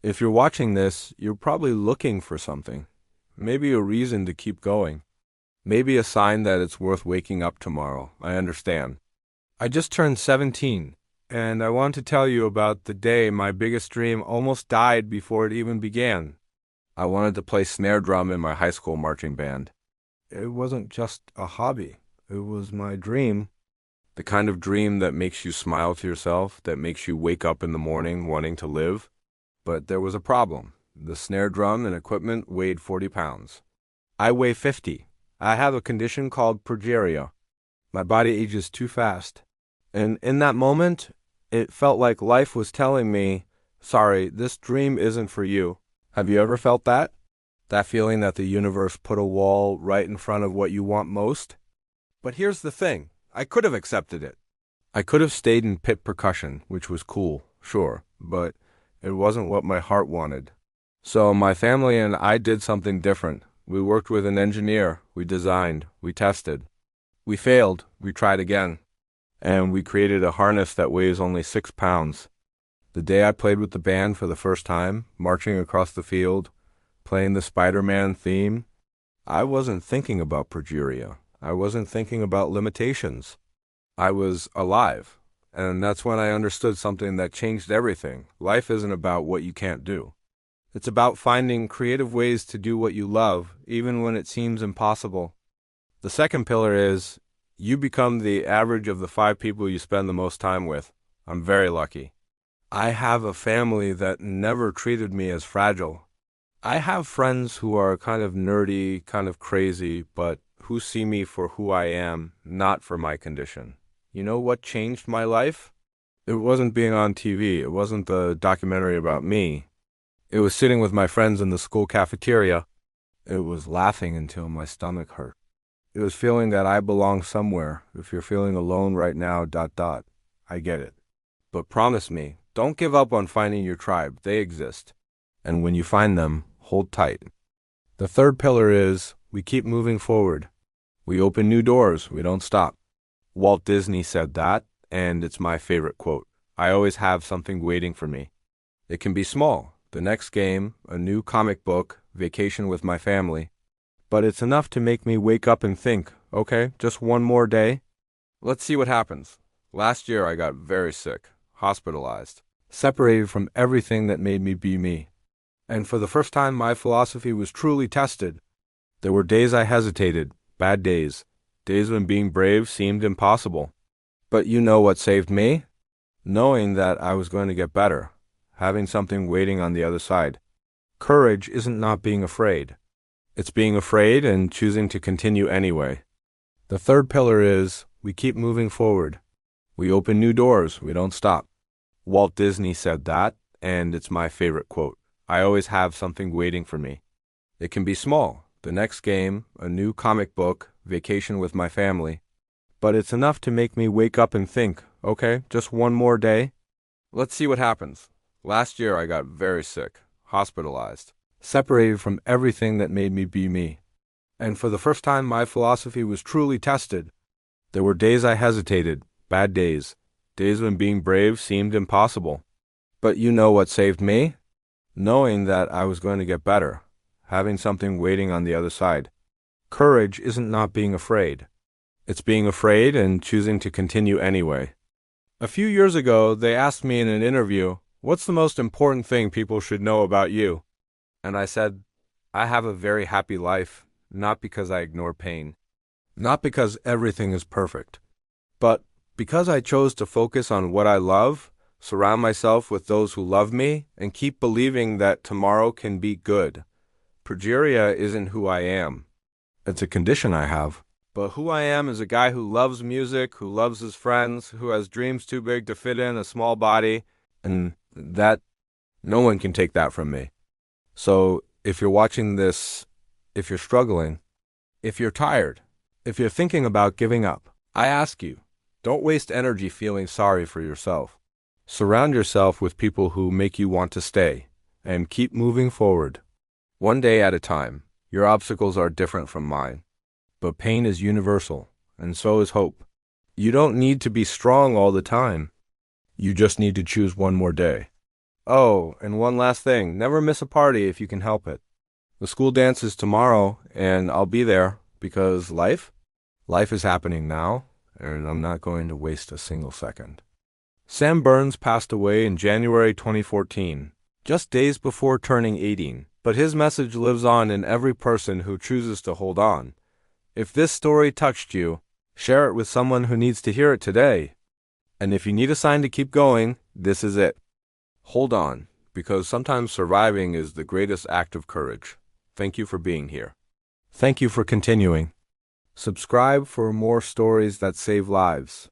If you're watching this, you're probably looking for something. Maybe a reason to keep going. Maybe a sign that it's worth waking up tomorrow. I understand. I just turned 17, and I want to tell you about the day my biggest dream almost died before it even began. I wanted to play snare drum in my high school marching band. It wasn't just a hobby. It was my dream. The kind of dream that makes you smile to yourself, that makes you wake up in the morning wanting to live. But there was a problem. The snare drum and equipment weighed 40 pounds. I weigh 50. I have a condition called progeria. My body ages too fast. And in that moment, it felt like life was telling me, sorry, this dream isn't for you. Have you ever felt that? That feeling that the universe put a wall right in front of what you want most? But here's the thing. I could have accepted it. I could have stayed in pit percussion, which was cool, sure, but it wasn't what my heart wanted. So my family and I did something different. We worked with an engineer, we designed, we tested. We failed, we tried again. And we created a harness that weighs only 6 pounds. The day I played with the band for the first time, marching across the field, playing the Spider-Man theme, I wasn't thinking about progeria. I wasn't thinking about limitations. I was alive. And that's when I understood something that changed everything. Life isn't about what you can't do. It's about finding creative ways to do what you love, even when it seems impossible. The second pillar is, you become the average of the 5 people you spend the most time with. I'm very lucky. I have a family that never treated me as fragile. I have friends who are kind of nerdy, kind of crazy, but who see me for who I am, not for my condition. You know what changed my life? It wasn't being on TV. It wasn't the documentary about me. It was sitting with my friends in the school cafeteria. It was laughing until my stomach hurt. It was feeling that I belong somewhere. If you're feeling alone right now, ... I get it. But promise me, don't give up on finding your tribe. They exist. And when you find them, hold tight. The third pillar is, we keep moving forward. We open new doors. We don't stop. Walt Disney said that, and it's my favorite quote. I always have something waiting for me. It can be small. The next game, a new comic book, vacation with my family. But it's enough to make me wake up and think, okay, just one more day. Let's see what happens. Last year I got very sick, hospitalized, separated from everything that made me be me. And for the first time my philosophy was truly tested. There were days I hesitated, bad days, days when being brave seemed impossible. But you know what saved me? Knowing that I was going to get better, having something waiting on the other side. Courage isn't not being afraid. It's being afraid and choosing to continue anyway. The third pillar is, we keep moving forward. We open new doors. We don't stop. Walt Disney said that, and it's my favorite quote. I always have something waiting for me. It can be small. The next game, a new comic book, vacation with my family. But it's enough to make me wake up and think, okay, just one more day. Let's see what happens. Last year I got very sick, hospitalized, separated from everything that made me be me. And for the first time my philosophy was truly tested. There were days I hesitated, bad days, days when being brave seemed impossible. But you know what saved me? Knowing that I was going to get better, having something waiting on the other side. Courage isn't not being afraid. It's being afraid and choosing to continue anyway. A few years ago, they asked me in an interview, what's the most important thing people should know about you? And I said, I have a very happy life, not because I ignore pain, not because everything is perfect, but because I chose to focus on what I love, surround myself with those who love me, and keep believing that tomorrow can be good. Progeria isn't who I am. It's a condition I have. But who I am is a guy who loves music, who loves his friends, who has dreams too big to fit in a small body, and that, no one can take that from me. So if you're watching this, if you're struggling, if you're tired, if you're thinking about giving up, I ask you, don't waste energy feeling sorry for yourself. Surround yourself with people who make you want to stay, and keep moving forward. One day at a time. Your obstacles are different from mine. But pain is universal, and so is hope. You don't need to be strong all the time. You just need to choose one more day. Oh, and one last thing. Never miss a party if you can help it. The school dance is tomorrow, and I'll be there because life is happening now, and I'm not going to waste a single second. Sam Burns passed away in January 2014, just days before turning 18, but his message lives on in every person who chooses to hold on. If this story touched you, share it with someone who needs to hear it today. And if you need a sign to keep going, this is it. Hold on, because sometimes surviving is the greatest act of courage. Thank you for being here. Thank you for continuing. Subscribe for more stories that save lives.